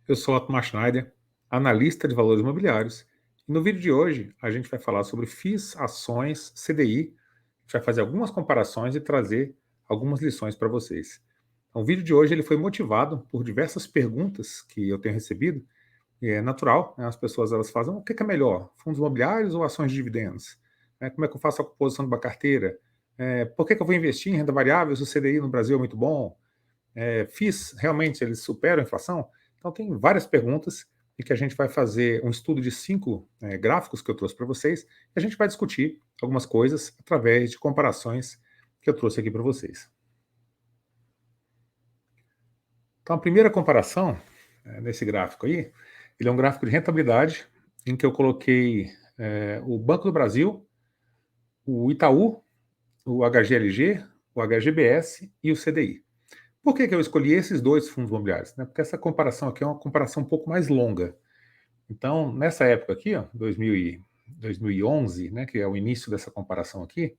Eu sou Otmar Schneider, analista de valores imobiliários, e no vídeo de hoje a gente vai falar sobre FIIs, ações, CDI, a gente vai fazer algumas comparações e trazer algumas lições para vocês. Então, o vídeo de hoje ele foi motivado por diversas perguntas que eu tenho recebido, e é natural, né, as pessoas elas fazem o que é melhor, fundos imobiliários ou ações de dividendos? Como é que eu faço a composição de uma carteira? Por que eu vou investir em renda variável se o CDI no Brasil é muito bom? FIIs, realmente, eles superam a inflação? Então, tem várias perguntas e que a gente vai fazer um estudo de 5 gráficos que eu trouxe para vocês e a gente vai discutir algumas coisas através de comparações que eu trouxe aqui para vocês. Então, a primeira comparação, nesse gráfico aí, ele é um gráfico de rentabilidade em que eu coloquei o Banco do Brasil, o Itaú, o HGLG, o HGBS e o CDI. Por que eu escolhi esses dois fundos imobiliários? Porque essa comparação aqui é uma comparação um pouco mais longa. Então, nessa época aqui, ó, 2011, né, que é o início dessa comparação aqui,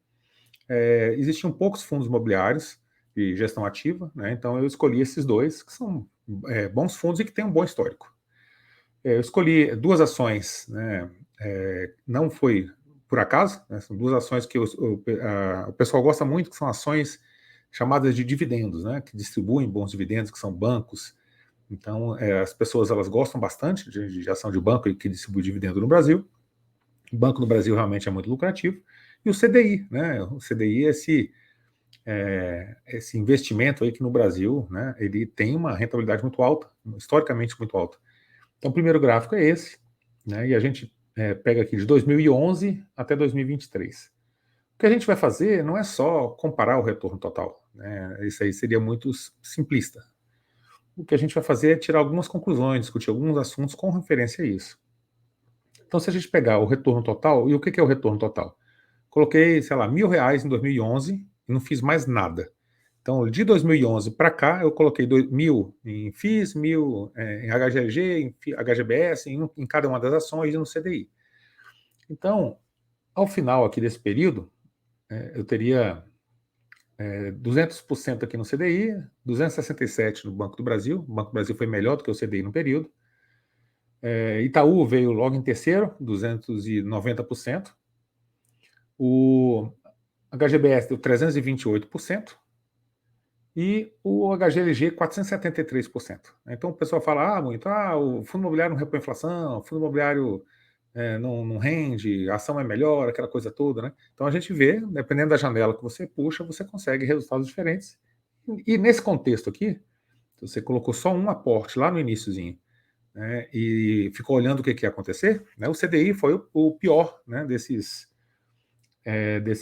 existiam poucos fundos imobiliários de gestão ativa, né, então eu escolhi esses dois, que são bons fundos e que têm um bom histórico. Eu escolhi duas ações, né, não foi por acaso, né, são duas ações que o pessoal gosta muito, que são ações chamadas de dividendos, né, que distribuem bons dividendos, que são bancos. Então, as pessoas elas gostam bastante de ação de banco que distribui dividendo no Brasil. O banco no Brasil realmente é muito lucrativo. E o CDI, né? O CDI é esse investimento aí que no Brasil, né, ele tem uma rentabilidade muito alta, historicamente muito alta. Então, o primeiro gráfico é esse, né? E a gente pega aqui de 2011 até 2023. O que a gente vai fazer não é só comparar o retorno total, né? Isso aí seria muito simplista. O que a gente vai fazer é tirar algumas conclusões, discutir alguns assuntos com referência a isso. Então, se a gente pegar o retorno total, e o que é o retorno total? Coloquei, sei lá, R$ 1.000 em 2011 e não fiz mais nada. Então, de 2011 para cá, eu coloquei 1.000 em FIIs, 1.000 em HGLG, em HGBS, em cada uma das ações e no CDI. Então, ao final aqui desse período, eu teria 200% aqui no CDI, 267% no Banco do Brasil. O Banco do Brasil foi melhor do que o CDI no período. Itaú veio logo em terceiro, 290%. O HGBS deu 328% e o HGLG 473%. Então o pessoal fala muito, o fundo imobiliário não repõe inflação, o fundo imobiliário não rende, a ação é melhor, aquela coisa toda, né? Então a gente vê, dependendo da janela que você puxa, você consegue resultados diferentes. E nesse contexto aqui, você colocou só um aporte lá no iniciozinho, né, e ficou olhando o que ia acontecer, né, o CDI foi o pior, né, desses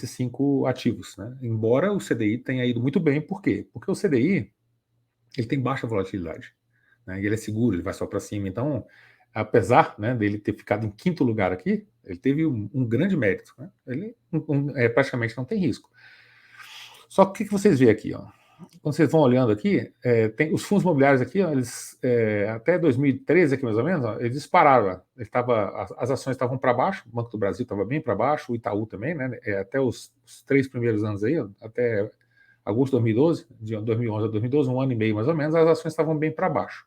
5 ativos. Né, embora o CDI tenha ido muito bem, por quê? Porque o CDI ele tem baixa volatilidade, né, e ele é seguro, ele vai só para cima. Então, apesar, né, dele ter ficado em quinto lugar aqui, ele teve um grande mérito. Né, ele praticamente não tem risco. Só que o que vocês veem aqui? Ó? Quando vocês vão olhando aqui, tem os fundos imobiliários aqui, ó, eles até 2013 aqui mais ou menos, ó, eles dispararam. As ações estavam para baixo, o Banco do Brasil estava bem para baixo, o Itaú também, né? Até os 3 primeiros anos aí, ó, até agosto de 2012, de 2011 a 2012, um ano e meio mais ou menos, as ações estavam bem para baixo.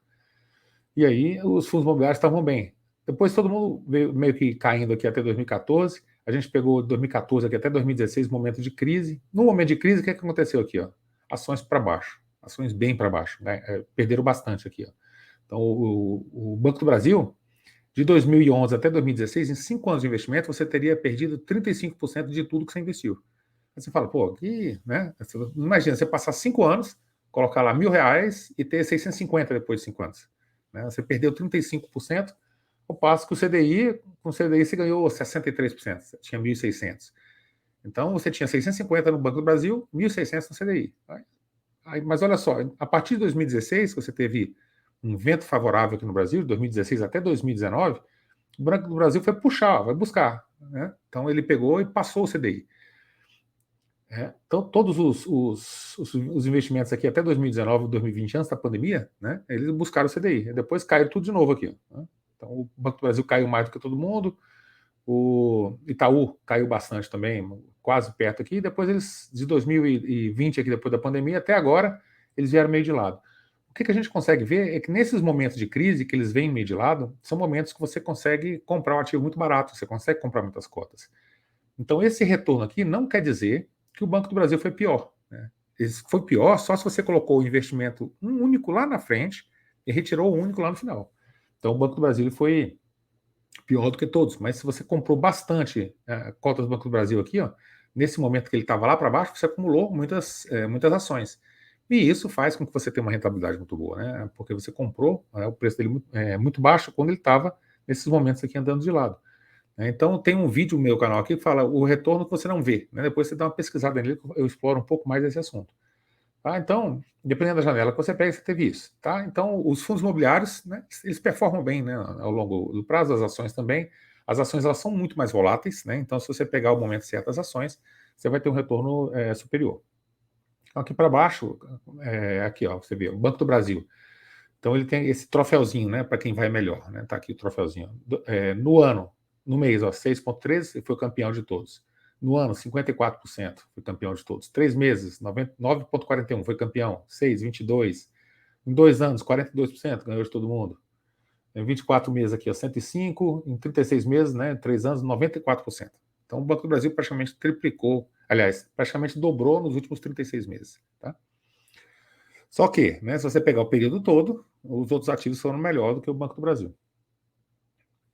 E aí os fundos imobiliários estavam bem. Depois todo mundo veio meio que caindo aqui até 2014. A gente pegou 2014 aqui até 2016, momento de crise. No momento de crise, o que aconteceu aqui? Ó? Ações para baixo, ações bem para baixo, né? Perderam bastante aqui. Ó. Então, o Banco do Brasil, de 2011 até 2016, em 5 anos de investimento, você teria perdido 35% de tudo que você investiu. Aí você fala, pô, né? Imagina, você passar 5 anos, colocar lá R$ 1.000 e ter 650 depois de 5 anos. Né? Você perdeu 35%, ao passo que com o CDI você ganhou 63%, você tinha 1.600. Então, você tinha 650 no Banco do Brasil, 1.600 no CDI. Mas olha só, a partir de 2016, você teve um vento favorável aqui no Brasil, de 2016 até 2019, o Banco do Brasil foi puxar, vai buscar. Né? Então, ele pegou e passou o CDI. Então, todos os investimentos aqui até 2019, 2020, antes da pandemia, né, eles buscaram o CDI. Depois caíram tudo de novo aqui. Né? Então, o Banco do Brasil caiu mais do que todo mundo, o Itaú caiu bastante também, quase perto aqui. Depois eles, de 2020, aqui depois da pandemia, até agora, eles vieram meio de lado. O que a gente consegue ver é que nesses momentos de crise, que eles vêm meio de lado, são momentos que você consegue comprar um ativo muito barato, você consegue comprar muitas cotas. Então, esse retorno aqui não quer dizer que o Banco do Brasil foi pior, né? Foi pior só se você colocou o investimento um único lá na frente e retirou o único lá no final. Então, o Banco do Brasil foi pior do que todos, mas se você comprou bastante cotas do Banco do Brasil aqui, ó, nesse momento que ele estava lá para baixo, você acumulou muitas ações. E isso faz com que você tenha uma rentabilidade muito boa, né? Porque você comprou o preço dele muito baixo quando ele estava nesses momentos aqui andando de lado. Então, tem um vídeo no meu canal aqui que fala o retorno que você não vê, né? Depois você dá uma pesquisada nele, eu exploro um pouco mais esse assunto. Tá? Então, dependendo da janela que você pega, você teve isso. Tá? Então, os fundos imobiliários, né, eles performam bem, né, ao longo do prazo, as ações também. As ações elas são muito mais voláteis, né? Então, se você pegar o momento certo das ações, você vai ter um retorno superior. Então, aqui para baixo, aqui ó, você vê, o Banco do Brasil. Então, ele tem esse troféuzinho, né, para quem vai melhor. Né? Tá aqui o troféuzinho. No ano, no mês, 6,13, foi o campeão de todos. No ano, 54%, foi campeão de todos. 3 meses, 9,41, foi campeão. 6, 22. Em 2 anos, 42%, ganhou de todo mundo. Em 24 meses aqui, 105. Em 36 meses, né, 3 anos, 94%. Então, o Banco do Brasil praticamente triplicou, aliás, praticamente dobrou nos últimos 36 meses. Tá? Só que, né, se você pegar o período todo, os outros ativos foram melhor do que o Banco do Brasil.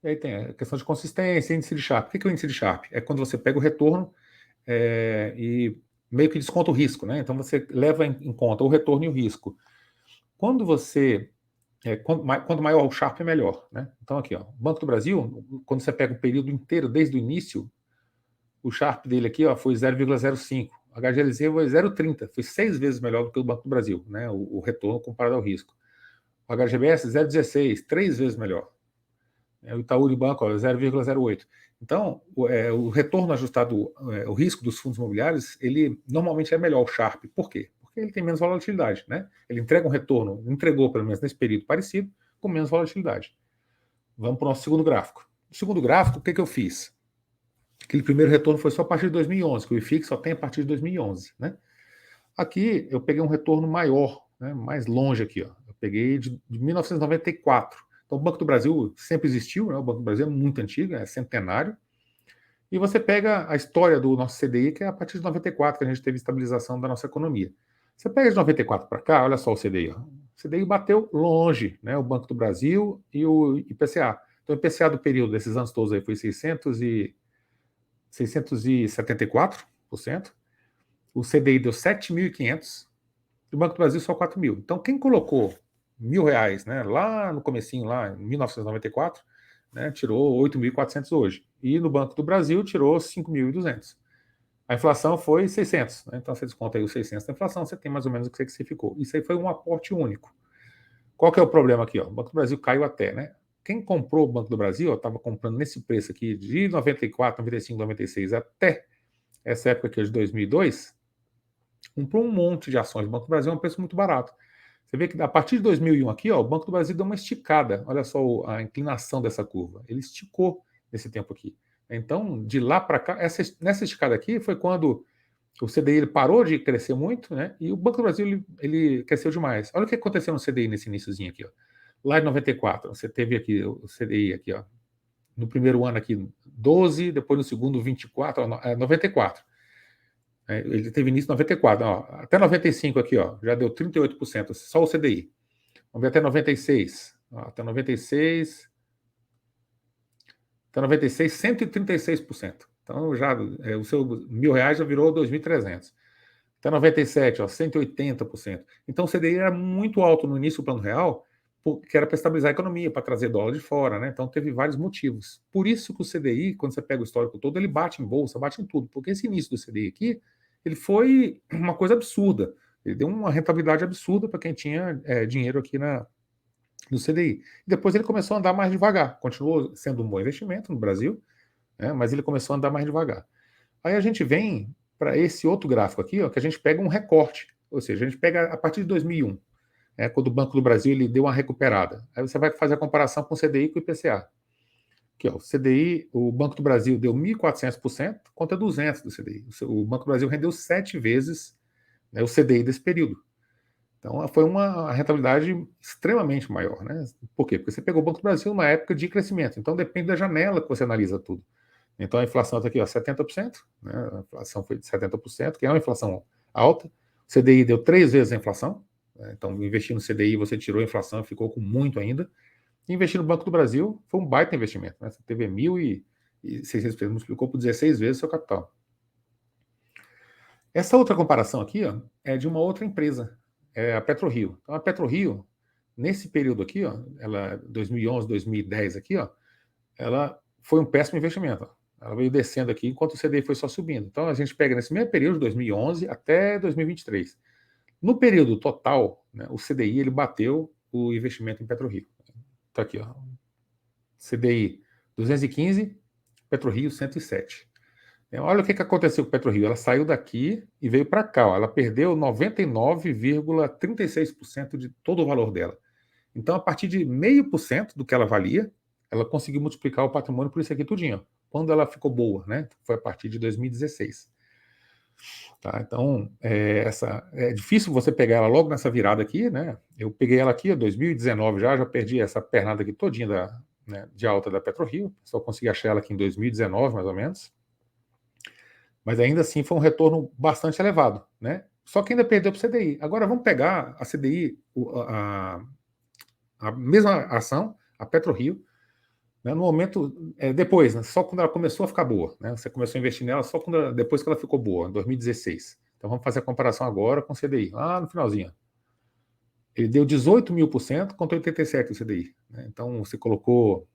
E aí tem a questão de consistência, índice de Sharpe. O que é o índice de Sharpe? É quando você pega o retorno e meio que desconta o risco, né? Então você leva em conta o retorno e o risco. Quando você quanto maior o Sharpe, melhor, né? Então aqui, ó, Banco do Brasil, quando você pega o período inteiro desde o início, o Sharpe dele aqui, ó, foi 0,05. O HGLZ foi 0,30, foi 6 vezes melhor do que o Banco do Brasil, né? O retorno comparado ao risco. O HGBS 0,16, 3 vezes melhor. O Itaú de Banco 0,08. Então, o retorno ajustado, o risco dos fundos imobiliários, ele normalmente é melhor o Sharpe. Por quê? Porque ele tem menos volatilidade, né? Ele entrega um retorno, entregou pelo menos nesse período parecido, com menos volatilidade. Vamos para o nosso segundo gráfico. No segundo gráfico, o que eu fiz? Aquele primeiro retorno foi só a partir de 2011, que o IFIX só tem a partir de 2011, né? Aqui eu peguei um retorno maior, né, mais longe aqui, ó. Eu peguei de 1994. Então, o Banco do Brasil sempre existiu, né? O Banco do Brasil é muito antigo, é centenário. E você pega a história do nosso CDI, que é a partir de 94, que a gente teve estabilização da nossa economia. Você pega de 94 para cá, olha só o CDI. Ó. O CDI bateu longe, né? O Banco do Brasil e o IPCA. Então, o IPCA do período desses anos todos aí foi 674%. O CDI deu 7.500, e o Banco do Brasil só 4.000. Então, quem colocou R$ 1.000, né, lá no comecinho, lá em 1994, né, tirou 8.400 hoje. E no Banco do Brasil tirou 5.200. A inflação foi 600. Né, então, você desconta aí os 600 da inflação, você tem mais ou menos o que você ficou. Isso aí foi um aporte único. Qual que é o problema aqui? Ó? O Banco do Brasil caiu até, né? Quem comprou o Banco do Brasil estava comprando nesse preço aqui de 94, 95, 96 até essa época aqui de 2002, comprou um monte de ações. O Banco do Brasil é um preço muito barato. Você vê que a partir de 2001 aqui, ó, o Banco do Brasil deu uma esticada. Olha só a inclinação dessa curva. Ele esticou nesse tempo aqui. Então, de lá para cá, nessa esticada aqui foi quando o CDI ele parou de crescer muito, né? E o Banco do Brasil ele cresceu demais. Olha o que aconteceu no CDI nesse iníciozinho aqui, ó. Lá em 94, você teve aqui o CDI aqui, ó. No primeiro ano aqui 12, depois no segundo 24, 94. Ele teve início em 94, ó, até 95 aqui, ó, já deu 38%, só o CDI. Vamos ver até 96, ó, até 96, 136%. Então já o seu R$ 1.000 já virou 2.300. Até 97, ó, 180%. Então o CDI era muito alto no início do Plano Real, que era para estabilizar a economia, para trazer dólar de fora, né? Então teve vários motivos. Por isso que o CDI, quando você pega o histórico todo, ele bate em bolsa, bate em tudo, porque esse início do CDI aqui, ele foi uma coisa absurda. Ele deu uma rentabilidade absurda para quem tinha dinheiro aqui no CDI. E depois ele começou a andar mais devagar. Continuou sendo um bom investimento no Brasil, né? Mas ele começou a andar mais devagar. Aí a gente vem para esse outro gráfico aqui, ó, que a gente pega um recorte, ou seja, a gente pega a partir de 2001, quando o Banco do Brasil ele deu uma recuperada. Aí você vai fazer a comparação com o CDI e com o IPCA. Aqui, ó, o CDI, o Banco do Brasil deu 1.400% contra 200% do CDI. O Banco do Brasil rendeu 7 vezes, né, o CDI desse período. Então, foi uma rentabilidade extremamente maior, né? Por quê? Porque você pegou o Banco do Brasil numa época de crescimento. Então, depende da janela que você analisa tudo. Então, a inflação está aqui, ó, 70%, né? A inflação foi de 70%, que é uma inflação alta. O CDI deu 3 vezes a inflação. Né? Então, investir no CDI, você tirou a inflação e ficou com muito ainda. Investir no Banco do Brasil foi um baita investimento. Né? Você teve 1.600%, multiplicou por 16 vezes o seu capital. Essa outra comparação aqui, ó, é de uma outra empresa, é a PetroRio. Então, a PetroRio, nesse período aqui, ó, ela 2011, 2010 aqui, ó, ela foi um péssimo investimento. Ó. Ela veio descendo aqui enquanto o CDI foi só subindo. Então, a gente pega nesse mesmo período, 2011 até 2023. No período total, né, o CDI ele bateu o investimento em PetroRio. Está aqui, ó. CDI 215, PetroRio 107. Olha o que aconteceu com o PetroRio. Ela saiu daqui e veio para cá. Ó. Ela perdeu 99,36% de todo o valor dela. Então, a partir de 0,5% do que ela valia, ela conseguiu multiplicar o patrimônio por isso aqui tudinho. Quando ela ficou boa, né? Foi a partir de 2016. Tá? Então, é difícil você pegar ela logo nessa virada aqui, né? Eu peguei ela aqui em 2019 já perdi essa pernada aqui todinha de alta da PetroRio. Só consegui achar ela aqui em 2019, mais ou menos. Mas ainda assim foi um retorno bastante elevado, né? Só que ainda perdeu para o CDI. Agora vamos pegar a CDI, a mesma ação, a PetroRio, né, no momento depois, né, só quando ela começou a ficar boa, né? Você começou a investir nela só depois que ela ficou boa, em 2016. Então vamos fazer a comparação agora com o CDI, lá no finalzinho. Ele deu 18.000% contra 87% o CDI. Né? Então você colocou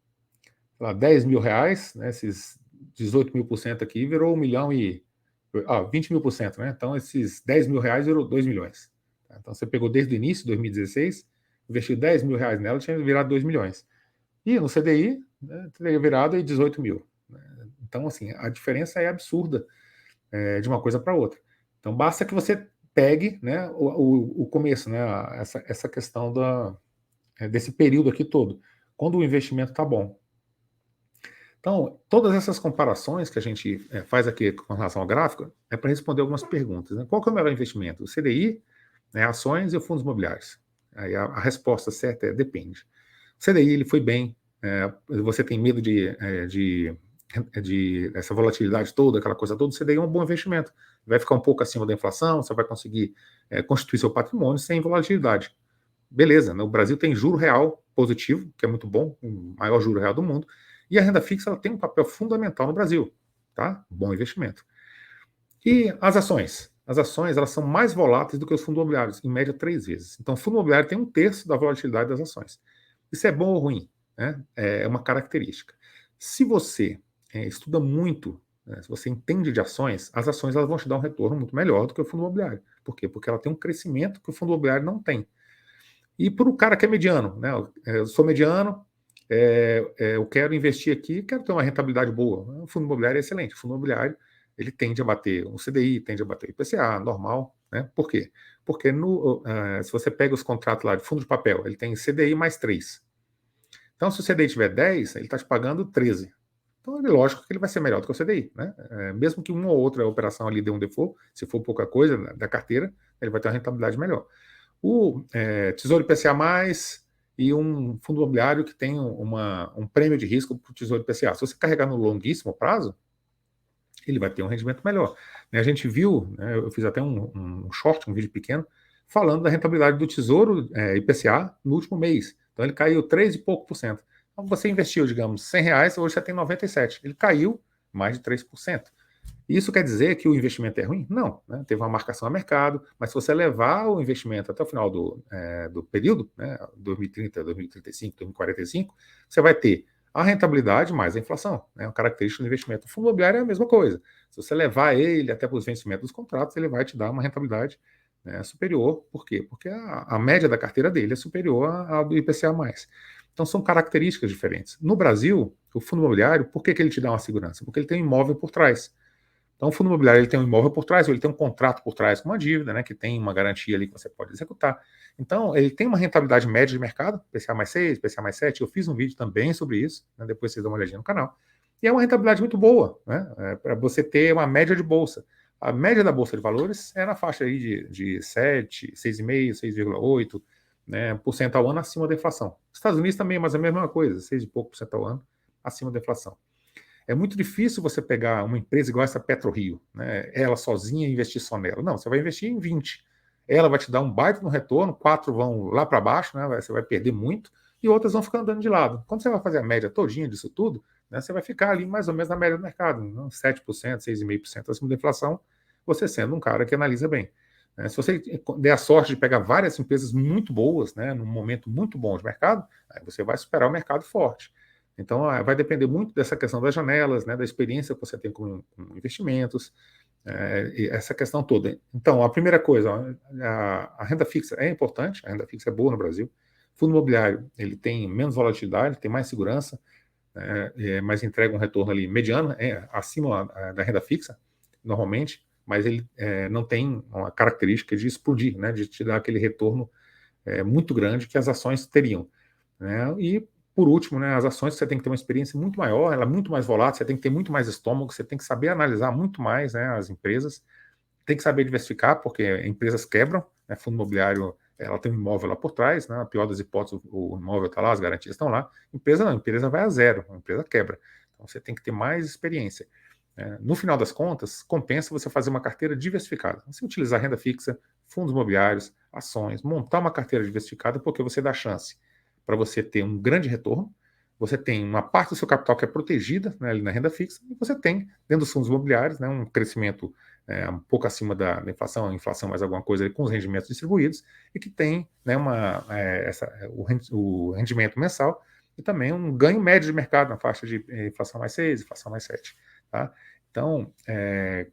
lá, 10 mil reais, né, esses 18.000% aqui virou 20.000%, né? Então, esses 10 mil reais virou 2 milhões. Tá? Então, você pegou desde o início, 2016, investiu 10 mil reais nela, tinha virado 2 milhões. E no CDI, né, teria virado aí 18 mil. Né? Então, assim, a diferença é absurda de uma coisa para outra. Então, basta que você pegue, né, o começo, né, essa questão desse período aqui todo, quando o investimento está bom. Então, todas essas comparações que a gente faz aqui com relação ao gráfico é para responder algumas perguntas. Né? Qual que é o melhor investimento? O CDI, né, ações e fundos imobiliários? Aí a resposta certa é depende. O CDI ele foi bem, você tem medo de essa volatilidade toda, aquela coisa toda, o CDI é um bom investimento. Vai ficar um pouco acima da inflação, você vai conseguir constituir seu patrimônio sem volatilidade. Beleza, né? O Brasil tem juro real positivo, que é muito bom, o maior juro real do mundo, e a renda fixa ela tem um papel fundamental no Brasil, tá? Bom investimento. E as ações? As ações elas são mais voláteis do que os fundos imobiliários, em média 3 vezes. Então, o fundo imobiliário tem 1/3 da volatilidade das ações. Isso é bom ou ruim? Né? É uma característica. Se você estuda muito, né, se você entende de ações, as ações elas vão te dar um retorno muito melhor do que o fundo imobiliário. Por quê? Porque ela tem um crescimento que o fundo imobiliário não tem. E para o cara que é mediano, né? Eu sou mediano, eu quero investir aqui, quero ter uma rentabilidade boa. O fundo imobiliário é excelente. O fundo imobiliário ele tende a bater o CDI, tende a bater o IPCA, normal. Né? Por quê? Porque se você pega os contratos lá de fundo de papel, ele tem CDI mais 3. Então, se o CDI tiver 10, ele está te pagando 13. Então, é lógico que ele vai ser melhor do que o CDI. Né? Mesmo que uma ou outra operação ali dê um default, se for pouca coisa da carteira, ele vai ter uma rentabilidade melhor. O Tesouro IPCA+, e um fundo imobiliário que tem um prêmio de risco para o Tesouro IPCA. Se você carregar no longuíssimo prazo, ele vai ter um rendimento melhor. A gente viu, né, eu fiz até um short, um vídeo pequeno, falando da rentabilidade do Tesouro IPCA no último mês. Então ele caiu 3 e pouco por cento. Então você investiu, digamos, 100 reais, hoje você tem 97. Ele caiu mais de 3%. Isso quer dizer que o investimento é ruim? Não, né? Teve uma marcação a mercado, mas se você levar o investimento até o final do período, né, 2030, 2035, 2045, você vai ter a rentabilidade mais a inflação, né, uma característica do investimento. O fundo imobiliário é a mesma coisa. Se você levar ele até para os vencimentos dos contratos, ele vai te dar uma rentabilidade, né, superior. Por quê? Porque a média da carteira dele é superior à do IPCA+. Então são características diferentes. No Brasil, o fundo imobiliário, por que ele te dá uma segurança? Porque ele tem um imóvel por trás. Então, o fundo imobiliário ele tem um imóvel por trás, ou ele tem um contrato por trás com uma dívida, né, que tem uma garantia ali que você pode executar. Então, ele tem uma rentabilidade média de mercado, IPCA mais 6, IPCA mais 7. Eu fiz um vídeo também sobre isso, né, depois vocês dão uma olhadinha no canal. E é uma rentabilidade muito boa, né, para você ter uma média de bolsa. A média da Bolsa de Valores é na faixa aí de 7, 6,5, 6,8, né, por cento ao ano acima da inflação. Estados Unidos também, mas é a mesma coisa, 6 e pouco por cento ao ano acima da inflação. É muito difícil você pegar uma empresa igual essa PetroRio, né, ela sozinha e investir só nela. Não, você vai investir em 20. Ela vai te dar um baita no retorno, 4 vão lá para baixo, né, você vai perder muito, e outras vão ficar andando de lado. Quando você vai fazer a média todinha disso tudo, né, você vai ficar ali mais ou menos na média do mercado, né, 7%, 6,5% acima da inflação, você sendo um cara que analisa bem. Se você der a sorte de pegar várias empresas muito boas, né, num momento muito bom de mercado, aí você vai superar o mercado forte. Então, vai depender muito dessa questão das janelas, né, da experiência que você tem com investimentos, essa questão toda. Então, a primeira coisa, a renda fixa é importante, a renda fixa é boa no Brasil. Fundo imobiliário, ele tem menos volatilidade, tem mais segurança, mas entrega um retorno ali mediano, acima da renda fixa, normalmente, mas ele não tem uma característica de explodir, né, de te dar aquele retorno muito grande que as ações teriam, né? E por último, né, as ações você tem que ter uma experiência muito maior, ela é muito mais volátil, você tem que ter muito mais estômago, você tem que saber analisar muito mais, né, as empresas, tem que saber diversificar, porque empresas quebram, né, fundo imobiliário, ela tem um imóvel lá por trás, né, na pior das hipóteses, o imóvel está lá, as garantias estão lá, empresa não, empresa vai a zero, a empresa quebra, então você tem que ter mais experiência. No final das contas, compensa você fazer uma carteira diversificada. Você utilizar renda fixa, fundos imobiliários, ações, montar uma carteira diversificada, porque você dá chance para você ter um grande retorno, você tem uma parte do seu capital que é protegida, né, ali na renda fixa, e você tem, dentro dos fundos imobiliários, né, um crescimento um pouco acima da inflação, a inflação mais alguma coisa ali, com os rendimentos distribuídos, e que tem, né, o rendimento mensal e também um ganho médio de mercado na faixa de inflação mais 6, inflação mais 7. Tá? Então,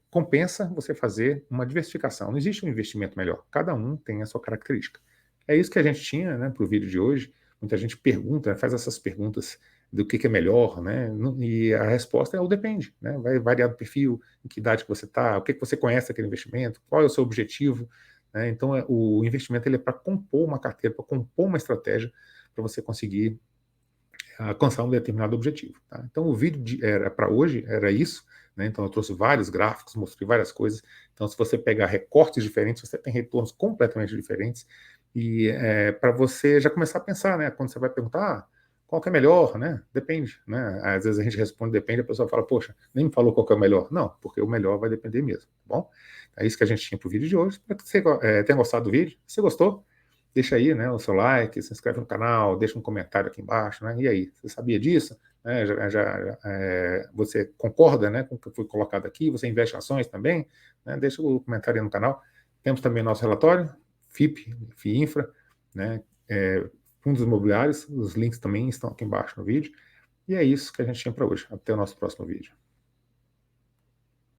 compensa você fazer uma diversificação. Não existe um investimento melhor. Cada um tem a sua característica. É isso que a gente tinha, né, para o vídeo de hoje. Muita gente pergunta, faz essas perguntas do que é melhor, né? E a resposta é o depende, né? Vai variar do perfil, em que idade que você está, o que você conhece daquele investimento, qual é o seu objetivo, né? Então, o investimento ele é para compor uma carteira, para compor uma estratégia, para você conseguir alcançar um determinado objetivo. Tá? Então, o vídeo era para hoje era isso, né? Então, eu trouxe vários gráficos, mostrei várias coisas. Então, se você pegar recortes diferentes, você tem retornos completamente diferentes. E para você já começar a pensar, né? Quando você vai perguntar, qual que é melhor, né? Depende, né? Às vezes a gente responde depende, a pessoa fala, poxa, nem me falou qual que é o melhor. Não, porque o melhor vai depender mesmo, tá bom? É isso que a gente tinha para o vídeo de hoje. Espero que você tenha gostado do vídeo. Se você gostou, deixa aí, né, o seu like, se inscreve no canal, deixa um comentário aqui embaixo, né? E aí, você sabia disso? Você concorda, né, com o que foi colocado aqui? Você investe em ações também? Né? Deixa o comentário aí no canal. Temos também nosso relatório, FIP, FIINFRA, né, fundos imobiliários, os links também estão aqui embaixo no vídeo. E é isso que a gente tinha para hoje. Até o nosso próximo vídeo.